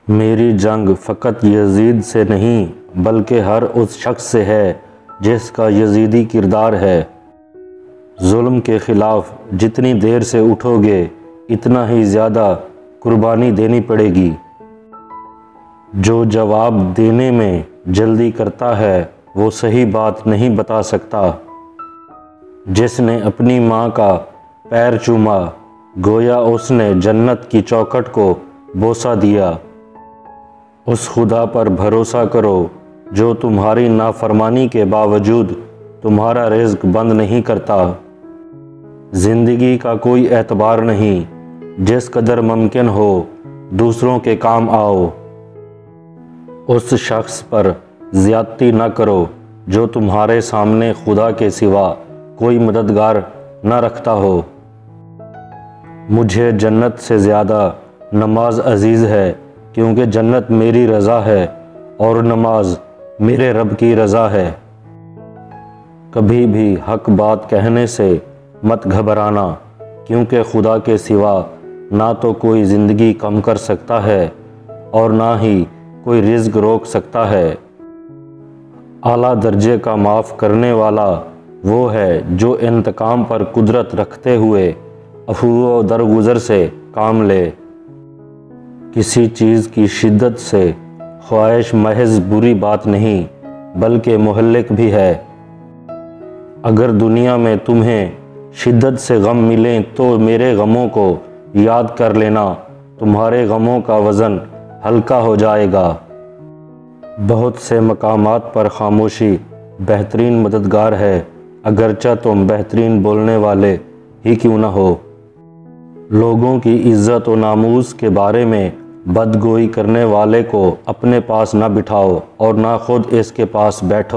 میری جنگ فقط یزید سے نہیں بلکہ ہر اس شخص سے ہے جس کا یزیدی کردار ہے۔ ظلم کے خلاف جتنی دیر سے اٹھو گے اتنا ہی زیادہ قربانی دینی پڑے گی۔ جو جواب دینے میں جلدی کرتا ہے وہ صحیح بات نہیں بتا سکتا۔ جس نے اپنی ماں کا پیر چوما گویا اس نے جنت کی چوکھٹ کو بوسہ دیا۔ اس خدا پر بھروسہ کرو جو تمہاری نافرمانی کے باوجود تمہارا رزق بند نہیں کرتا۔ زندگی کا کوئی اعتبار نہیں، جس قدر ممکن ہو دوسروں کے کام آؤ۔ اس شخص پر زیادتی نہ کرو جو تمہارے سامنے خدا کے سوا کوئی مددگار نہ رکھتا ہو۔ مجھے جنت سے زیادہ نماز عزیز ہے کیونکہ جنت میری رضا ہے اور نماز میرے رب کی رضا ہے۔ کبھی بھی حق بات کہنے سے مت گھبرانا کیونکہ خدا کے سوا نہ تو کوئی زندگی کم کر سکتا ہے اور نہ ہی کوئی رزق روک سکتا ہے۔ اعلیٰ درجے کا معاف کرنے والا وہ ہے جو انتقام پر قدرت رکھتے ہوئے عفو و درگزر سے کام لے۔ کسی چیز کی شدت سے خواہش محض بری بات نہیں بلکہ مہلک بھی ہے۔ اگر دنیا میں تمہیں شدت سے غم ملیں تو میرے غموں کو یاد کر لینا، تمہارے غموں کا وزن ہلکا ہو جائے گا۔ بہت سے مقامات پر خاموشی بہترین مددگار ہے، اگرچہ تم بہترین بولنے والے ہی کیوں نہ ہو۔ لوگوں کی عزت و ناموس کے بارے میں بدگوئی کرنے والے کو اپنے پاس نہ بٹھاؤ اور نہ خود اس کے پاس بیٹھو۔